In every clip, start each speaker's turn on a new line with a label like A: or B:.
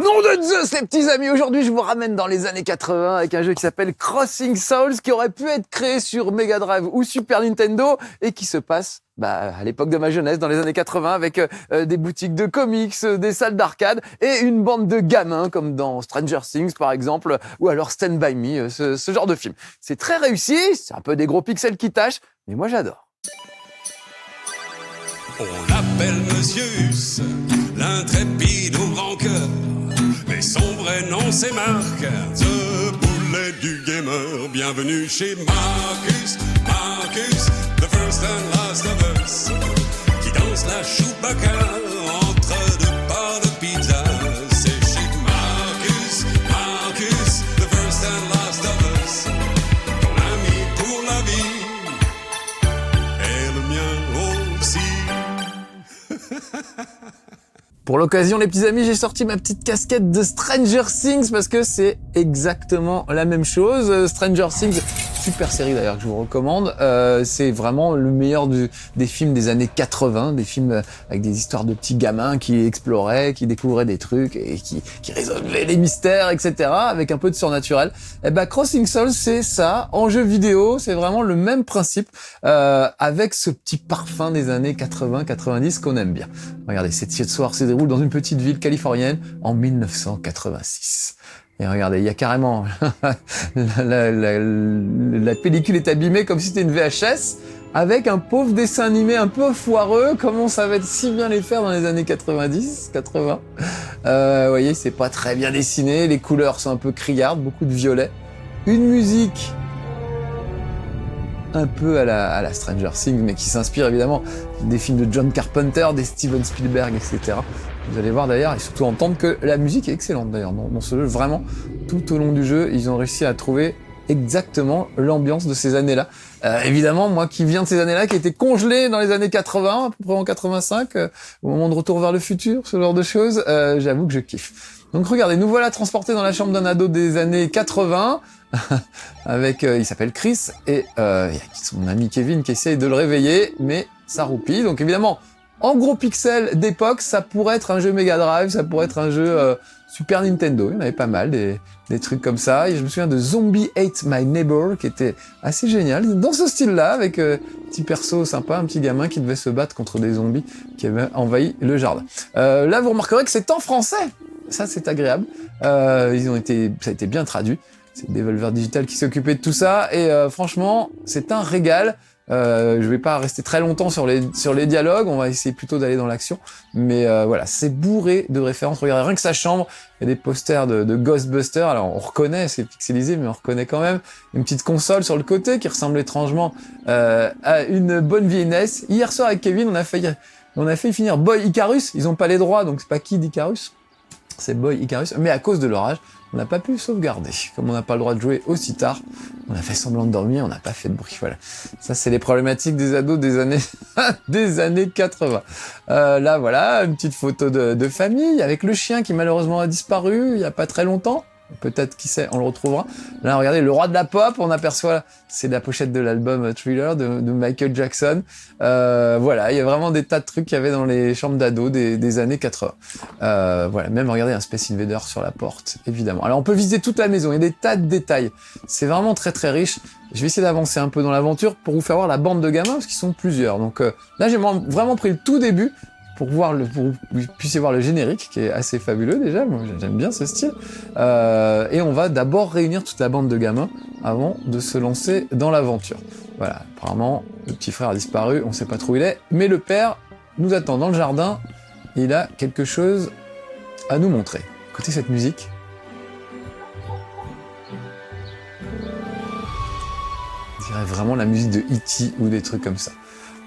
A: Nom de Zeus, les petits amis, aujourd'hui je vous ramène dans les années 80 avec un jeu qui s'appelle Crossing Souls, qui aurait pu être créé sur Mega Drive ou Super Nintendo et qui se passe à l'époque de ma jeunesse, dans les années 80, avec des boutiques de comics, des salles d'arcade et une bande de gamins comme dans Stranger Things par exemple, ou alors Stand By Me, ce genre de film. C'est très réussi, c'est un peu des gros pixels qui tâchent, mais moi j'adore.
B: On l'appelle Monsieur Huss, l'intrépide au grand cœur, mais son vrai nom c'est Marc, The Boulet du gamer. Bienvenue chez Marcus, the first and last of us, qui danse la Chewbacca entre deux parts de pizza. C'est chez Marcus, the first and last of us, ton ami pour la vie, et le mien aussi.
A: Pour l'occasion, les petits amis, j'ai sorti ma petite casquette de Stranger Things parce que c'est exactement la même chose. Stranger Things, super série d'ailleurs que je vous recommande. C'est vraiment le meilleur des films des années 80, des films avec des histoires de petits gamins qui exploraient, qui découvraient des trucs et qui résolvaient les mystères, etc. avec un peu de surnaturel. Et Crossing Souls, c'est ça. En jeu vidéo, c'est vraiment le même principe avec ce petit parfum des années 80-90 qu'on aime bien. Regardez, cette histoire se déroule dans une petite ville californienne en 1986. Et regardez, il y a carrément la pellicule est abîmée comme si c'était une VHS avec un pauvre dessin animé un peu foireux comme on savait si bien les faire dans les années 90, 80. Vous voyez, c'est pas très bien dessiné, les couleurs sont un peu criardes, beaucoup de violet. Une musique un peu à la Stranger Things, mais qui s'inspire évidemment des films de John Carpenter, des Steven Spielberg, etc. Vous allez voir d'ailleurs, et surtout entendre que la musique est excellente d'ailleurs dans ce jeu. Vraiment, tout au long du jeu, ils ont réussi à trouver exactement l'ambiance de ces années-là. Évidemment, moi qui viens de ces années-là, qui était congelé dans les années 80, à peu près en 85, au moment de Retour vers le futur, ce genre de choses, j'avoue que je kiffe. Donc regardez, nous voilà transportés dans la chambre d'un ado des années 80, avec, il s'appelle Chris, et il y a son ami Kevin qui essaye de le réveiller, mais ça roupille. Donc évidemment, en gros pixels d'époque, ça pourrait être un jeu Mega Drive, ça pourrait être un jeu Super Nintendo, il y en avait pas mal, des trucs comme ça. Et je me souviens de Zombie Ate My Neighbor, qui était assez génial, dans ce style-là, avec petit perso sympa, un petit gamin qui devait se battre contre des zombies qui avaient envahi le jardin. Là, vous remarquerez que c'est en français. Ça, c'est agréable. Ça a été bien traduit. C'est Devolver Digital qui s'est occupé de tout ça. Et franchement, c'est un régal. Je vais pas rester très longtemps sur les dialogues, on va essayer plutôt d'aller dans l'action. Mais voilà, c'est bourré de références. Regardez, rien que sa chambre, il y a des posters de Ghostbusters. Alors on reconnaît, c'est pixelisé, mais on reconnaît quand même une petite console sur le côté qui ressemble étrangement à une bonne vieille NES. Hier soir avec Kevin, on a failli finir Boy Icarus. Ils ont pas les droits, donc c'est pas Kid Icarus, c'est Boy Icarus. Mais à cause de l'orage, on n'a pas pu sauvegarder. Comme on n'a pas le droit de jouer aussi tard, on a fait semblant de dormir, on n'a pas fait de bruit. Voilà. Ça, c'est les problématiques des ados des années 80. Là, voilà, une petite photo de famille avec le chien qui malheureusement a disparu il y a pas très longtemps. Peut-être, qui sait, on le retrouvera. Là, regardez, le roi de la pop, on aperçoit, c'est la pochette de l'album Thriller de Michael Jackson. Voilà, il y a vraiment des tas de trucs qu'il y avait dans les chambres d'ados des années 80. Voilà, même regardez un Space Invader sur la porte, évidemment. Alors, on peut visiter toute la maison, il y a des tas de détails. C'est vraiment très très riche. Je vais essayer d'avancer un peu dans l'aventure pour vous faire voir la bande de gamins, parce qu'ils sont plusieurs. Donc là, j'ai vraiment pris le tout début, pour que vous puissiez voir le générique, qui est assez fabuleux déjà, moi j'aime bien ce style. Et on va d'abord réunir toute la bande de gamins avant de se lancer dans l'aventure. Voilà, apparemment, le petit frère a disparu, on sait pas trop où il est, mais le père nous attend dans le jardin, et il a quelque chose à nous montrer. Écoutez cette musique. On dirait vraiment la musique de E.T. ou des trucs comme ça.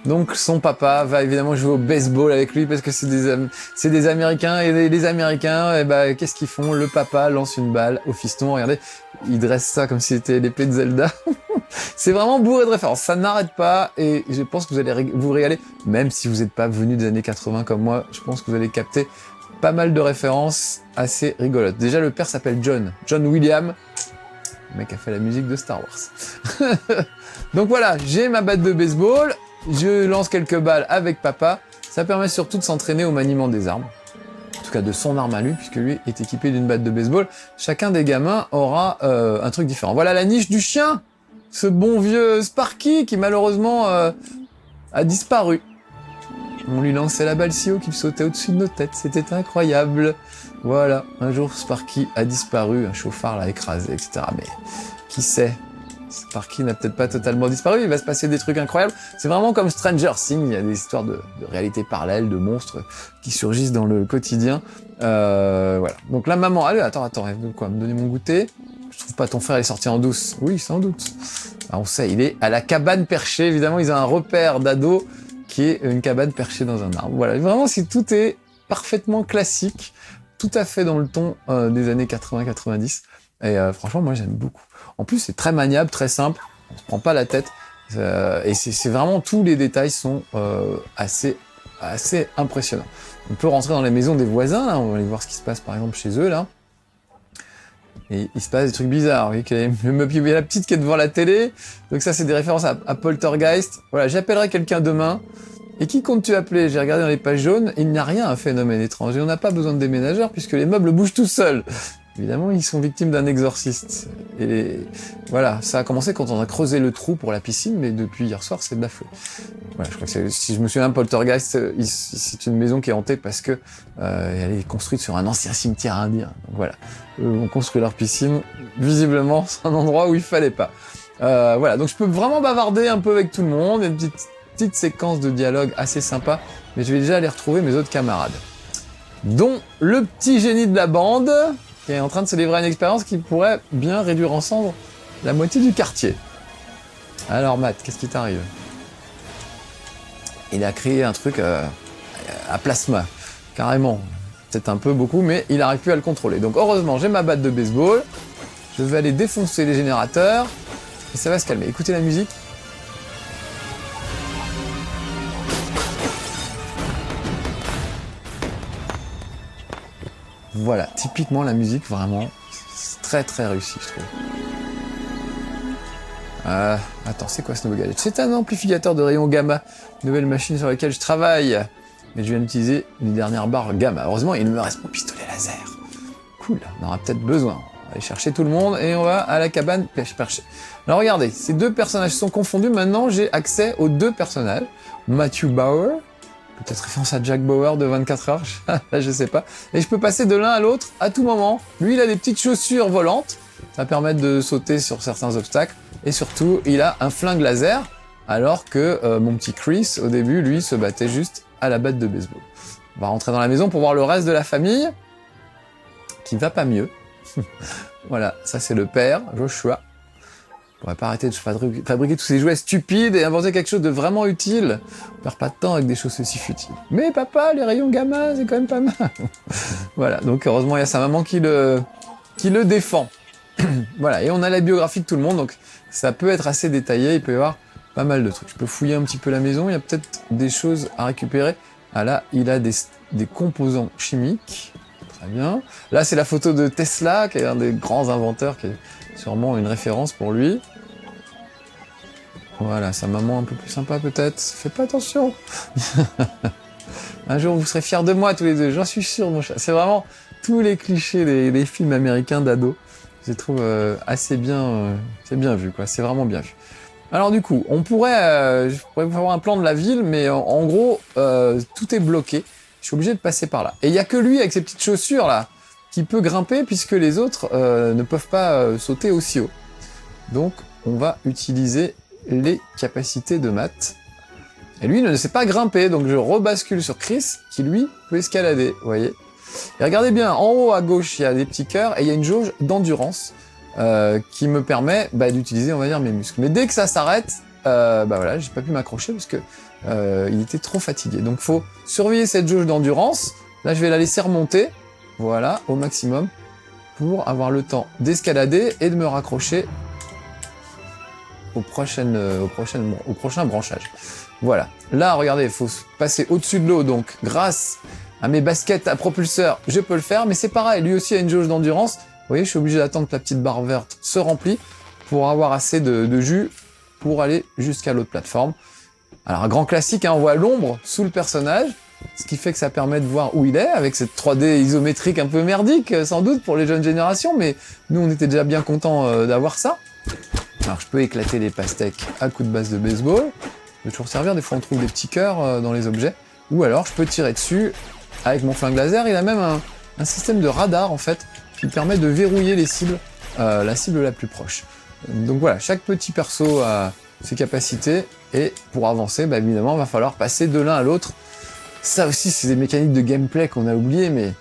A: Donc son papa va évidemment jouer au baseball avec lui parce que c'est des Américains, et les Américains, qu'est-ce qu'ils font? Le papa lance une balle au fiston, regardez, il dresse ça comme si c'était l'épée de Zelda. C'est vraiment bourré de références, ça n'arrête pas, et je pense que vous allez vous régaler, même si vous n'êtes pas venu des années 80 comme moi, je pense que vous allez capter pas mal de références assez rigolotes. Déjà, le père s'appelle John William. Le mec a fait la musique de Star Wars. Donc voilà, j'ai ma batte de baseball, je lance quelques balles avec papa. Ça permet surtout de s'entraîner au maniement des armes. En tout cas de son arme à lui, puisque lui est équipé d'une batte de baseball. Chacun des gamins aura un truc différent. Voilà la niche du chien, ce bon vieux Sparky qui malheureusement a disparu. On lui lançait la balle si haut qu'il sautait au-dessus de nos têtes, c'était incroyable. Voilà, un jour Sparky a disparu, un chauffard l'a écrasé, etc. Mais qui sait, Sparky n'a peut-être pas totalement disparu, il va se passer des trucs incroyables. C'est vraiment comme Stranger Things, il y a des histoires de réalité parallèle, de monstres qui surgissent dans le quotidien. Voilà. Donc la maman, allez, attends, elle veut quoi, me donner mon goûter? Je trouve pas ton frère, il est sorti en douce. Oui, sans doute. Ah, on sait, il est à la cabane perchée, évidemment, ils ont un repère d'ado qui est une cabane perchée dans un arbre. Voilà, vraiment, tout est parfaitement classique, tout à fait dans le ton des années 80-90. Et franchement, moi, j'aime beaucoup. En plus, c'est très maniable, très simple, on se prend pas la tête. Et c'est vraiment, tous les détails sont assez impressionnants. On peut rentrer dans les maisons des voisins, là, on va aller voir ce qui se passe, par exemple, chez eux, là. Et il se passe des trucs bizarres. Vous voyez qu'il y a la petite qui est devant la télé. Donc ça, c'est des références à Poltergeist. Voilà, j'appellerai quelqu'un demain. Et qui comptes-tu appeler? J'ai regardé dans les pages jaunes. Il n'y a rien, un phénomène étrange. Et on n'a pas besoin de déménageurs puisque les meubles bougent tout seuls. Évidemment, ils sont victimes d'un exorciste. Et voilà, ça a commencé quand on a creusé le trou pour la piscine, mais depuis hier soir, c'est bafoué. Voilà, je crois que si je me souviens, Poltergeist, c'est une maison qui est hantée parce que elle est construite sur un ancien cimetière indien. Donc voilà, eux ont construit leur piscine. Visiblement, c'est un endroit où il fallait pas. Voilà, donc je peux vraiment bavarder un peu avec tout le monde. Il y a une petite séquence de dialogue assez sympa, mais je vais déjà aller retrouver mes autres camarades, dont le petit génie de la bande, qui est en train de se livrer à une expérience qui pourrait bien réduire en cendres la moitié du quartier. Alors Matt, qu'est-ce qui t'arrive? Il a créé un truc à plasma, carrément. Peut-être un peu beaucoup, mais il n'arrive plus à le contrôler. Donc heureusement, j'ai ma batte de baseball, je vais aller défoncer les générateurs, et ça va se calmer. Écoutez la musique. Voilà, typiquement la musique, vraiment, c'est très très réussi, je trouve. Attends, c'est quoi ce nouveau gadget? C'est un amplificateur de rayon gamma, une nouvelle machine sur laquelle je travaille. Mais je viens d'utiliser les dernières barres gamma. Heureusement, il me reste mon pistolet laser. Cool, on aura peut-être besoin. On va aller chercher tout le monde et on va à la cabane perchée. Alors regardez, ces deux personnages sont confondus. Maintenant, j'ai accès aux deux personnages. Matthew Bauer, peut-être référence à Jack Bauer de 24 heures, je sais pas. Et je peux passer de l'un à l'autre à tout moment. Lui, il a des petites chaussures volantes. Ça permet de sauter sur certains obstacles. Et surtout, il a un flingue laser. Alors que mon petit Chris, au début, lui, se battait juste à la batte de baseball. On va rentrer dans la maison pour voir le reste de la famille. Qui va pas mieux. Voilà, ça c'est le père, Joshua. On va pas arrêter de fabriquer tous ces jouets stupides et inventer quelque chose de vraiment utile. On perd pas de temps avec des choses aussi futiles. Mais papa, les rayons gamma, c'est quand même pas mal. Voilà, donc heureusement il y a sa maman qui le défend. Voilà, et on a la biographie de tout le monde, donc ça peut être assez détaillé, il peut y avoir pas mal de trucs. Je peux fouiller un petit peu la maison, il y a peut-être des choses à récupérer. Ah là, il a des composants chimiques. Très bien. Là, c'est la photo de Tesla, qui est un des grands inventeurs, qui est sûrement une référence pour lui. Voilà, sa maman un peu plus sympa peut-être. Fais pas attention. Un jour, vous serez fiers de moi tous les deux, j'en suis sûr, mon chat. C'est vraiment tous les clichés des films américains d'ados. Je les trouve assez bien, c'est bien vu, quoi. C'est vraiment bien vu. Alors du coup, je pourrais vous avoir un plan de la ville, mais en gros, tout est bloqué. Je suis obligé de passer par là. Et il y a que lui, avec ses petites chaussures là, qui peut grimper, puisque les autres ne peuvent pas sauter aussi haut. Donc, on va utiliser les capacités de Matt. Et lui ne sait pas grimper, donc je rebascule sur Chris, qui lui peut escalader, vous voyez. Et regardez bien, en haut à gauche, il y a des petits cœurs, et il y a une jauge d'endurance qui me permet d'utiliser, on va dire, mes muscles. Mais dès que ça s'arrête, voilà, j'ai pas pu m'accrocher parce que il était trop fatigué. Donc faut surveiller cette jauge d'endurance. Là, je vais la laisser remonter, voilà, au maximum, pour avoir le temps d'escalader et de me raccrocher au prochain branchage. Voilà. Là, regardez, il faut passer au-dessus de l'eau, donc grâce à mes baskets à propulseur, je peux le faire, mais c'est pareil, lui aussi a une jauge d'endurance. Vous voyez, je suis obligé d'attendre que la petite barre verte se remplit pour avoir assez de jus pour aller jusqu'à l'autre plateforme. Alors, un grand classique, hein, on voit l'ombre sous le personnage, ce qui fait que ça permet de voir où il est, avec cette 3D isométrique un peu merdique, sans doute, pour les jeunes générations, mais nous, on était déjà bien contents d'avoir ça. Alors, je peux éclater les pastèques à coups de basse de baseball, ça peut toujours servir, des fois on trouve des petits cœurs dans les objets, ou alors je peux tirer dessus avec mon flingue laser. Il a même un système de radar, en fait, qui permet de verrouiller les cibles, la cible la plus proche. Donc voilà, chaque petit perso a ses capacités, et pour avancer, bah évidemment, il va falloir passer de l'un à l'autre. Ça aussi, c'est des mécaniques de gameplay qu'on a oubliées, mais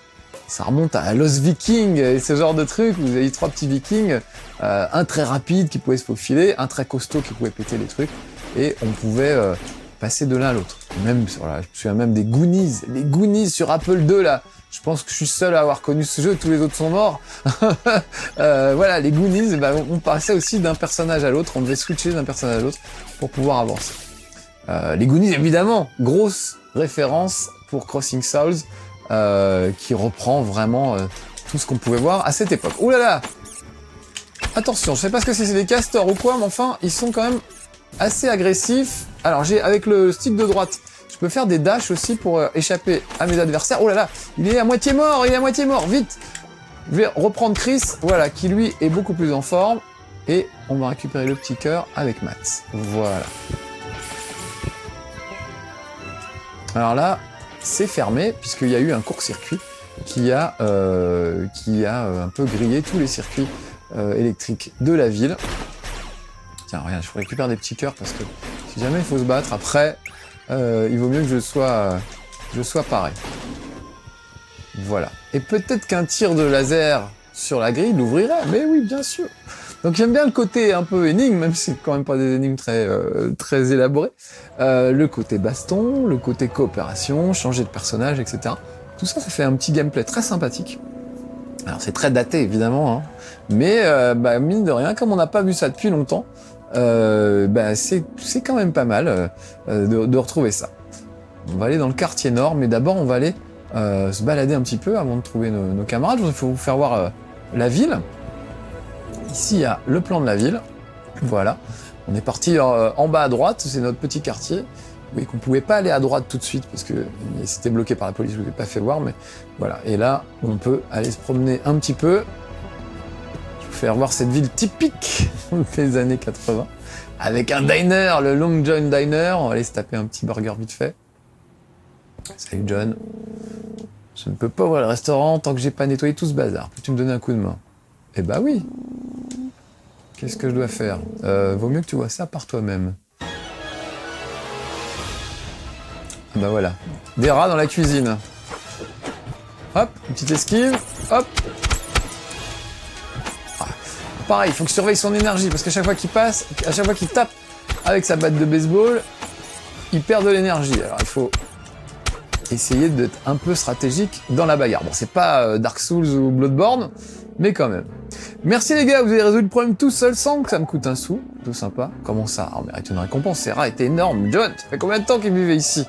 A: ça remonte à Lost Vikings et ce genre de trucs. Vous avez 3 petits vikings, un très rapide qui pouvait se faufiler, un très costaud qui pouvait péter les trucs, et on pouvait passer de l'un à l'autre. Même, voilà, je me souviens même des Goonies, les Goonies sur Apple II, là. Je pense que je suis seul à avoir connu ce jeu, tous les autres sont morts. Voilà, les Goonies, bah, on passait aussi d'un personnage à l'autre, on devait switcher d'un personnage à l'autre pour pouvoir avancer. Les Goonies, évidemment, grosse référence pour Crossing Souls, qui reprend vraiment tout ce qu'on pouvait voir à cette époque. Ouh là là! Attention, je sais pas ce que c'est des castors ou quoi, mais enfin, ils sont quand même assez agressifs. Alors, avec le stick de droite, je peux faire des dashs aussi pour échapper à mes adversaires. Oh là là, il est à moitié mort, vite! Je vais reprendre Chris, voilà, qui lui est beaucoup plus en forme. Et on va récupérer le petit cœur avec Mats. Voilà. Alors là, c'est fermé, puisqu'il y a eu un court-circuit qui a un peu grillé tous les circuits électriques de la ville. Tiens, regarde, je récupère des petits cœurs, parce que si jamais il faut se battre, après, il vaut mieux que je sois pareil. Voilà. Et peut-être qu'un tir de laser sur la grille l'ouvrirait, mais oui, bien sûr. Donc j'aime bien le côté un peu énigme, même si c'est quand même pas des énigmes très élaborées. Le côté baston, le côté coopération, changer de personnage, etc. Tout ça, ça fait un petit gameplay très sympathique. Alors c'est très daté, évidemment, hein, mais mine de rien, comme on n'a pas vu ça depuis longtemps, c'est quand même pas mal de retrouver ça. On va aller dans le quartier nord, mais d'abord on va aller se balader un petit peu avant de trouver nos camarades. Il faut vous faire voir la ville. Ici, il y a le plan de la ville. Voilà. On est parti en bas à droite, c'est notre petit quartier. Vous voyez qu'on pouvait pas aller à droite tout de suite parce que c'était bloqué par la police, je ne vous ai pas fait voir, mais voilà. Et là, on peut aller se promener un petit peu. Je vais vous faire voir cette ville typique des années 80. Avec un diner, le Long John Diner. On va aller se taper un petit burger vite fait. Salut John. Je ne peux pas ouvrir le restaurant tant que j'ai pas nettoyé tout ce bazar. Peux-tu me donner un coup de main? Eh bah oui. Qu'est-ce que je dois faire? Vaut mieux que tu vois ça par toi-même. Bah voilà. Des rats dans la cuisine. Hop, une petite esquive. Hop. Ah. Pareil, il faut que je surveille son énergie, parce qu'à chaque fois qu'il passe, à chaque fois qu'il tape avec sa batte de baseball, il perd de l'énergie. Alors il faut essayer d'être un peu stratégique dans la bagarre. Bon, c'est pas Dark Souls ou Bloodborne, mais quand même. Merci les gars, vous avez résolu le problème tout seul sans que ça me coûte un sou. Tout sympa. Comment ça? On mérite une récompense, ces rats étaient énormes. John, ça fait combien de temps qu'ils vivaient ici?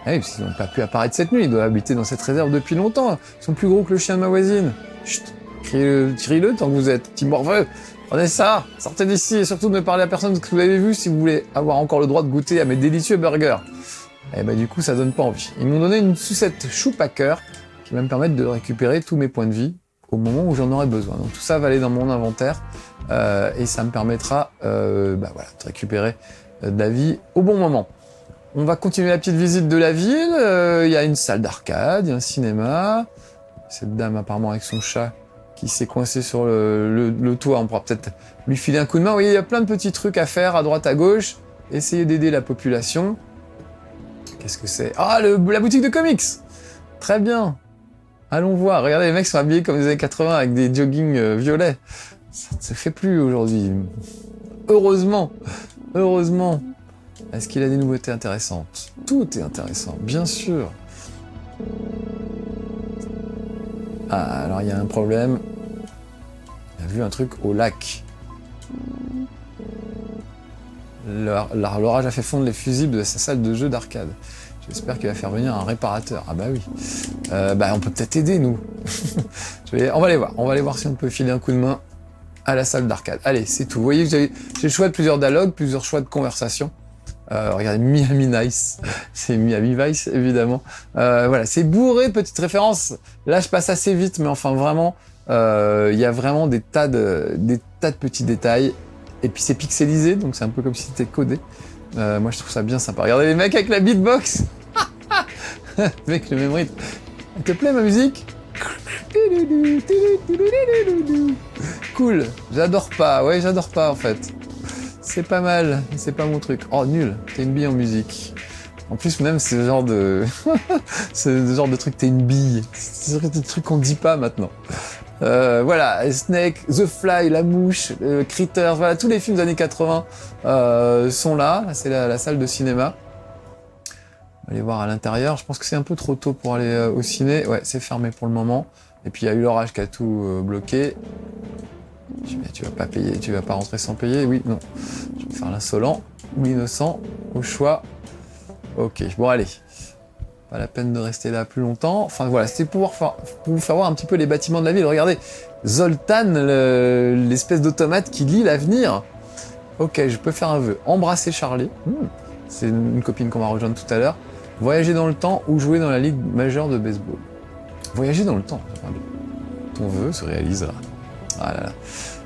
A: Ah oui, parce qu'ils n'ont pas pu apparaître cette nuit, ils doivent habiter dans cette réserve depuis longtemps. Ils sont plus gros que le chien de ma voisine. Chut, criez-le tant que vous êtes, petit morveux. Prenez ça, sortez d'ici et surtout ne parlez à personne de ce que vous avez vu si vous voulez avoir encore le droit de goûter à mes délicieux burgers. Et bah du coup, ça donne pas envie. Ils m'ont donné une sucette choupacker qui va me permettre de récupérer tous mes points de vie au moment où j'en aurai besoin. Donc tout ça va aller dans mon inventaire et ça me permettra de récupérer de la vie au bon moment. On va continuer la petite visite de la ville. Il y a une salle d'arcade, il y a un cinéma. Cette dame apparemment avec son chat qui s'est coincé sur le toit. On pourra peut-être lui filer un coup de main. Vous voyez, il y a plein de petits trucs à faire à droite à gauche. Essayer d'aider la population. Qu'est-ce que c'est? Ah, la boutique de comics! Très bien. Allons voir. Regardez, les mecs sont habillés comme des années 80 avec des joggings violets. Ça ne se fait plus aujourd'hui. Heureusement. Heureusement. Est-ce qu'il a des nouveautés intéressantes? Tout est intéressant, bien sûr. Ah, alors il y a un problème. Il a vu un truc au lac. L'orage a fait fondre les fusibles de sa salle de jeu d'arcade. J'espère qu'il va faire venir un réparateur. Ah bah oui. On peut peut-être aider, nous. On va aller voir si on peut filer un coup de main à la salle d'arcade. Allez, c'est tout. Vous voyez que j'ai le choix de plusieurs dialogues, plusieurs choix de conversation. Regardez, Miami Nice. C'est Miami Vice, évidemment. Voilà, c'est bourré de petites références. Là, je passe assez vite, mais enfin, vraiment, il y a vraiment des tas de petits détails. Et puis, c'est pixelisé, donc c'est un peu comme si c'était codé. Moi, je trouve ça bien sympa. Regardez les mecs avec la beatbox. Mec, le même rythme. Elle te plaît, ma musique? Cool. J'adore pas. Ouais, j'adore pas, en fait. C'est pas mal. C'est pas mon truc. Oh, nul. T'es une bille en musique. En plus, même, c'est le genre de... c'est le genre de truc, t'es une bille. C'est des trucs qu'on dit pas, maintenant. Voilà, Snake, The Fly, La Mouche, Critters, voilà, tous les films des années 80 sont là. C'est la salle de cinéma. On va aller voir à l'intérieur. Je pense que c'est un peu trop tôt pour aller au ciné. Ouais, c'est fermé pour le moment. Et puis il y a eu l'orage qui a tout bloqué. Tu vas pas payer, tu vas pas rentrer sans payer? Oui, non. Je vais faire l'insolent ou l'innocent au choix. Ok, bon allez. Pas la peine de rester là plus longtemps. Enfin voilà, c'était pour vous faire voir un petit peu les bâtiments de la ville. Regardez, Zoltan, l'espèce d'automate qui lit l'avenir. Ok, je peux faire un vœu. Embrasser Charlie. C'est une copine qu'on va rejoindre tout à l'heure. Voyager dans le temps ou jouer dans la ligue majeure de baseball. Voyager dans le temps. Ton vœu se réalisera. Ah là là.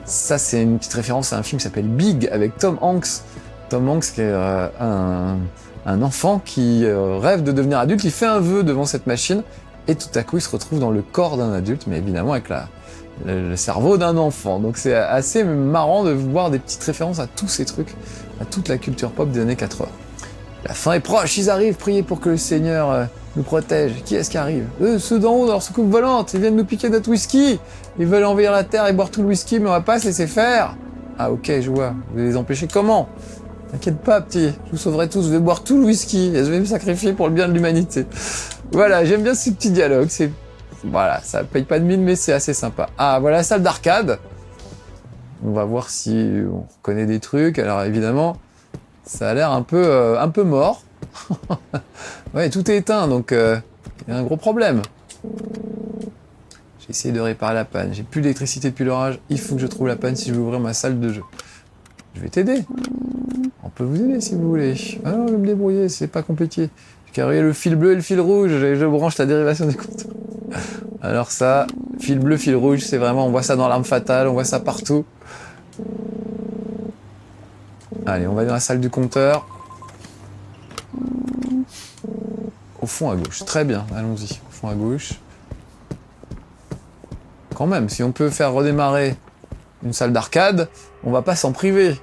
A: Ça, c'est une petite référence à un film qui s'appelle Big avec Tom Hanks. Tom Hanks qui est un enfant qui rêve de devenir adulte. Il fait un vœu devant cette machine et tout à coup, il se retrouve dans le corps d'un adulte, mais évidemment avec le cerveau d'un enfant. Donc c'est assez marrant de voir des petites références à tous ces trucs, à toute la culture pop des années 80. La fin est proche, ils arrivent, priez pour que le Seigneur nous protège. Qui est-ce qui arrive? Ceux d'en haut dans leur soucoupe volante, ils viennent nous piquer notre whisky. Ils veulent envahir la terre et boire tout le whisky, mais on va pas se laisser faire. Ah ok, je vois. Vous allez les empêcher comment? T'inquiète pas, petit, je vous sauverai tous, je vais boire tout le whisky et je vais me sacrifier pour le bien de l'humanité. Voilà, j'aime bien ces petits dialogues, voilà, ça paye pas de mine, mais c'est assez sympa. Ah, voilà la salle d'arcade. On va voir si on reconnaît des trucs. Alors évidemment, ça a l'air un peu mort. Ouais, tout est éteint, donc il y a un gros problème. J'ai essayé de réparer la panne. J'ai plus d'électricité depuis l'orage. Il faut que je trouve la panne si je veux ouvrir ma salle de jeu. Je vais t'aider. On peut vous aider si vous voulez. Ah non, je vais me débrouiller, c'est pas compliqué. J'ai carré le fil bleu et le fil rouge et je branche la dérivation des compteurs. Alors ça, fil bleu, fil rouge, c'est vraiment, on voit ça dans l'arme fatale, on voit ça partout. Allez, on va dans la salle du compteur. Au fond à gauche, très bien, allons-y. Au fond à gauche. Quand même, si on peut faire redémarrer une salle d'arcade, on va pas s'en priver.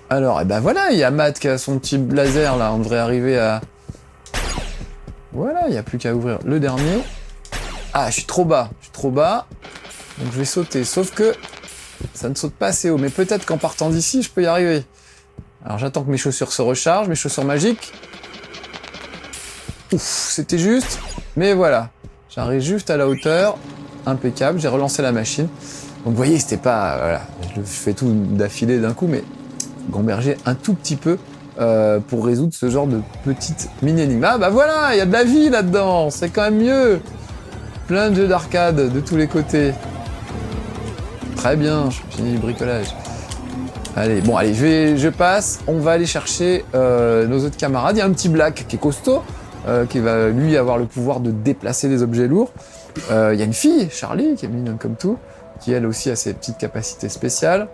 A: Alors, et ben voilà, il y a Matt qui a son petit laser là, on devrait arriver à... Voilà, il n'y a plus qu'à ouvrir le dernier. Ah, je suis trop bas, donc je vais sauter, sauf que ça ne saute pas assez haut, mais peut-être qu'en partant d'ici, je peux y arriver. Alors j'attends que mes chaussures se rechargent, mes chaussures magiques. Ouf, c'était juste, mais voilà. J'arrive juste à la hauteur, impeccable, j'ai relancé la machine. Donc vous voyez, c'était pas... Voilà, je fais tout d'affilée d'un coup, mais gamberger un tout petit peu pour résoudre ce genre de petite mini-énigme. Ah bah voilà, il y a de la vie là-dedans, c'est quand même mieux. Plein de jeux d'arcade de tous les côtés. Très bien, je finis le bricolage. Allez, bon, allez, je passe. On va aller chercher nos autres camarades. Il y a un petit Black qui est costaud, qui va lui avoir le pouvoir de déplacer des objets lourds. Il y a une fille, Charlie, qui est mignonne comme tout, qui elle aussi a ses petites capacités spéciales.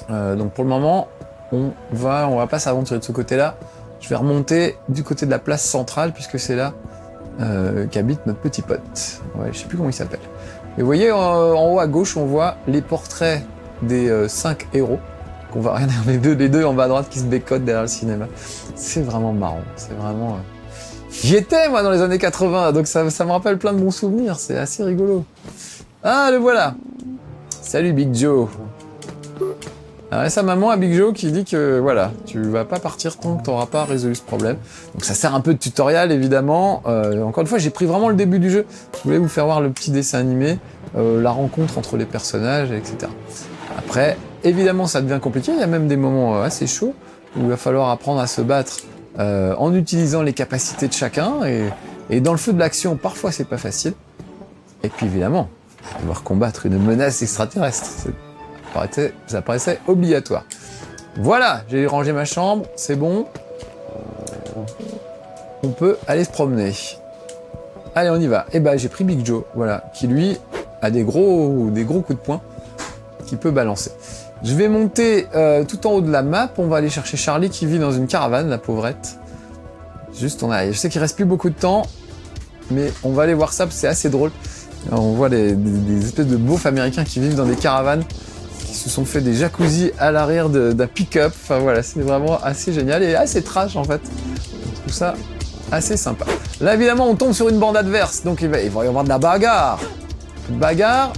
A: Donc pour le moment, on va pas s'aventurer de ce côté-là. Je vais remonter du côté de la place centrale, puisque c'est là qu'habite notre petit pote. Ouais, je sais plus comment il s'appelle. Et vous voyez, en haut à gauche, on voit les portraits des 5 héros. Qu'on va regarder les deux en bas à droite qui se bécotent derrière le cinéma. C'est vraiment marrant. C'est vraiment... J'y étais, moi, dans les années 80, donc ça me rappelle plein de bons souvenirs. C'est assez rigolo. Ah, le voilà. Salut, Big Joe. Alors, et sa maman à Big Joe qui dit que, voilà, tu vas pas partir tant que t'auras pas résolu ce problème. Donc ça sert un peu de tutoriel, évidemment. Encore une fois, j'ai pris vraiment le début du jeu. Je voulais vous faire voir le petit dessin animé, la rencontre entre les personnages, etc. Après, évidemment, ça devient compliqué. Il y a même des moments assez chauds. où il va falloir apprendre à se battre en utilisant les capacités de chacun, et dans le feu de l'action, parfois c'est pas facile. Et puis évidemment, devoir combattre une menace extraterrestre, ça paraissait obligatoire. Voilà, j'ai rangé ma chambre, c'est bon. On peut aller se promener. Allez, on y va. Et bah j'ai pris Big Joe, voilà, qui lui a des gros coups de poing qu'il peut balancer. Je vais monter tout en haut de la map, on va aller chercher Charlie qui vit dans une caravane, la pauvrette. Juste, je sais qu'il reste plus beaucoup de temps, mais on va aller voir ça, parce que c'est assez drôle. Alors, on voit des espèces de beaufs américains qui vivent dans des caravanes, qui se sont fait des jacuzzis à l'arrière d'un pick-up. Enfin voilà, c'est vraiment assez génial et assez trash en fait. Je trouve ça assez sympa. Là évidemment, on tombe sur une bande adverse, donc il va y avoir de la bagarre. Bagarre.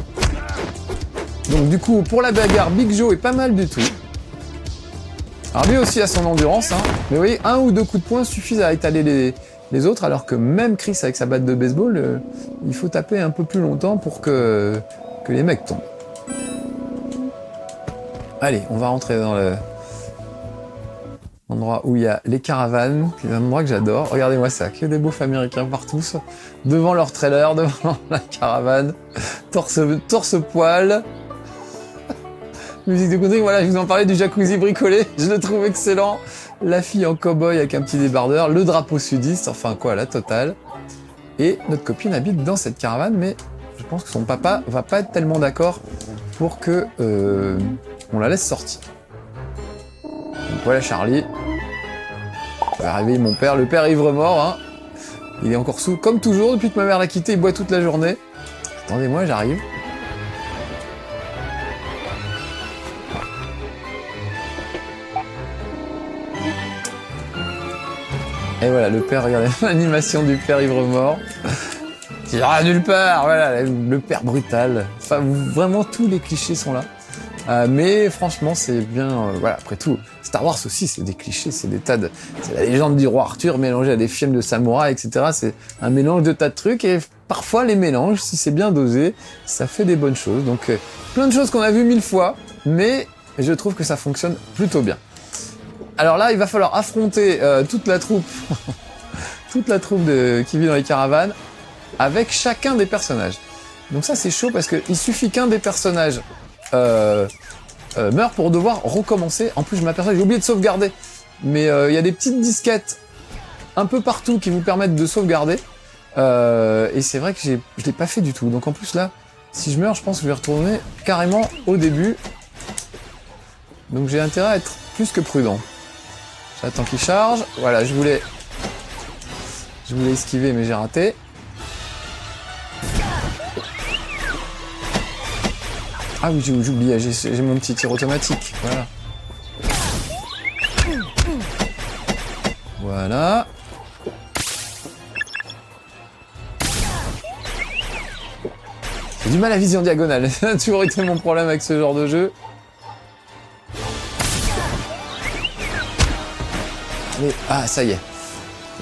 A: Donc du coup, pour la bagarre, Big Joe est pas mal du tout. Alors lui aussi a son endurance, hein. Mais vous voyez, 1 ou 2 coups de poing suffisent à étaler les autres, alors que même Chris avec sa batte de baseball, il faut taper un peu plus longtemps pour que les mecs tombent. Allez, on va rentrer dans l'endroit où il y a les caravanes, qui est un endroit que j'adore. Regardez-moi ça, que des beaufs américains partout, devant leur trailer, devant la caravane, torse-poil. Musique de country, voilà, je vous en parlais du jacuzzi bricolé, je le trouve excellent. La fille en cow-boy avec un petit débardeur, le drapeau sudiste, enfin quoi, la totale. Et notre copine habite dans cette caravane, mais je pense que son papa va pas être tellement d'accord pour que on la laisse sortir. Donc voilà Charlie. Je vais réveiller mon père, le père ivre-mort, hein. Il est encore sous, comme toujours, depuis que ma mère l'a quitté, il boit toute la journée. Attendez-moi, j'arrive. Et voilà, le père, regardez l'animation du père ivre-mort. Qui ira nulle part, voilà, le père brutal. Enfin, vraiment, tous les clichés sont là. Mais franchement, c'est bien... voilà, après tout, Star Wars aussi, c'est des clichés, c'est des tas de... C'est la légende du roi Arthur mélangée à des films de samouraï, etc. C'est un mélange de tas de trucs, et parfois, les mélanges, si c'est bien dosé, ça fait des bonnes choses. Donc, plein de choses qu'on a vues 1000 fois, mais je trouve que ça fonctionne plutôt bien. Alors là, il va falloir affronter toute la troupe, qui vit dans les caravanes, avec chacun des personnages. Donc ça, c'est chaud parce qu'il suffit qu'un des personnages meure pour devoir recommencer. En plus, je m'aperçois que j'ai oublié de sauvegarder. Mais il y a des petites disquettes un peu partout qui vous permettent de sauvegarder. Et c'est vrai que je l'ai pas fait du tout. Donc en plus là, si je meurs, je pense que je vais retourner carrément au début. Donc j'ai intérêt à être plus que prudent. J'attends qu'il charge. Voilà, je voulais esquiver, mais j'ai raté. Ah oui, j'ai oublié, j'ai mon petit tir automatique. Voilà. Voilà. J'ai du mal à viser en diagonale. Ça a toujours été mon problème avec ce genre de jeu. Allez, ah, ça y est.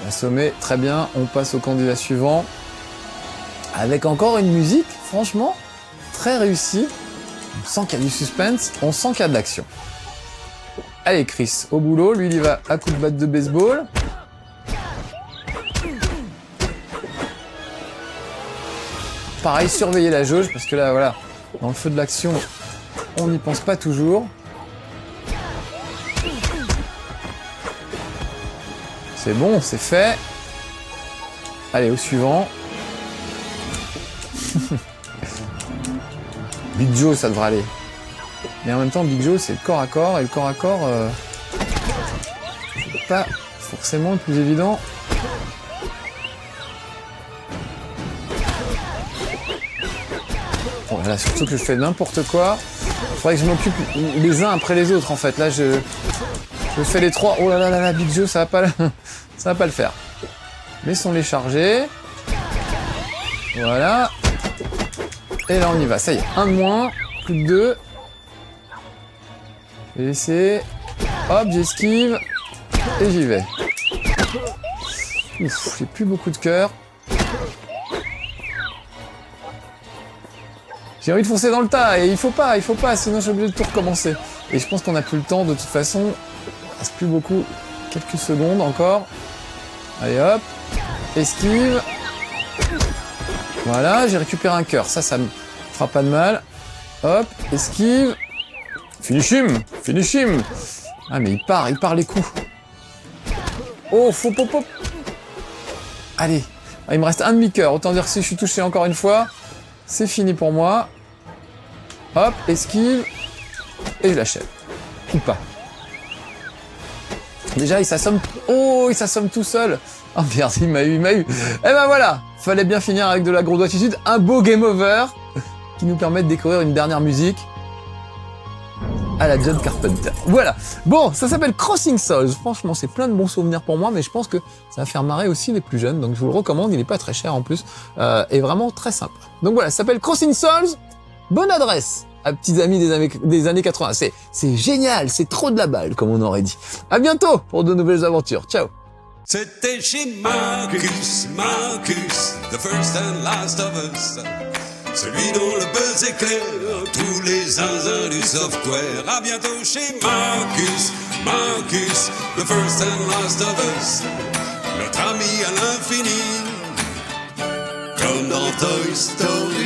A: Assommé, très bien. On passe au candidat suivant. Avec encore une musique, franchement, très réussie. On sent qu'il y a du suspense, on sent qu'il y a de l'action. Allez, Chris, au boulot. Lui, il y va à coup de batte de baseball. Pareil, surveiller la jauge, parce que là, voilà, dans le feu de l'action, on n'y pense pas toujours. C'est bon, c'est fait. Allez, au suivant. Big Joe, ça devrait aller. Mais en même temps, Big Joe, c'est le corps à corps, et le corps à corps, c'est pas forcément le plus évident. Bon, là, surtout que je fais n'importe quoi. Il faudrait que je m'occupe les uns après les autres, en fait. Là, je fais les trois. Oh là là là là, Big Joe, ça va pas le faire. Laissons-les charger. Voilà. Et là, on y va. Ça y est, un de moins, plus que 2. J'ai laissé. Hop, j'esquive. Et j'y vais. Ouf, j'ai plus beaucoup de cœur. J'ai envie de foncer dans le tas et il faut pas, sinon je suis obligé de tout recommencer. Et je pense qu'on n'a plus le temps de toute façon. Il reste plus beaucoup. Quelques secondes encore. Allez hop. Esquive. Voilà, j'ai récupéré un cœur. Ça me fera pas de mal. Hop, esquive. Finish him. Ah mais il part les coups. Oh, faut pop. Allez, il me reste un demi-cœur. Autant dire que si je suis touché encore une fois, c'est fini pour moi. Hop, esquive. Et je l'achète. Ou pas. Déjà, il s'assomme. Oh, il s'assomme tout seul. Oh merde, il m'a eu. Eh ben voilà, fallait bien finir avec de la grosse attitude. Un beau game over qui nous permet de découvrir une dernière musique à la John Carpenter. Voilà. Bon, ça s'appelle Crossing Souls. Franchement, c'est plein de bons souvenirs pour moi, mais je pense que ça va faire marrer aussi les plus jeunes. Donc je vous le recommande. Il est pas très cher en plus et vraiment très sympa. Donc voilà, ça s'appelle Crossing Souls. Bonne adresse à petits amis des années 80. C'est génial, c'est trop de la balle, comme on aurait dit. À bientôt pour de nouvelles aventures. Ciao.
B: C'était chez Marcus, the first and last of us. Celui dont le buzz éclaire tous les zinzins du software. À bientôt chez Marcus, the first and last of us. Notre ami à l'infini, comme dans Toy Story.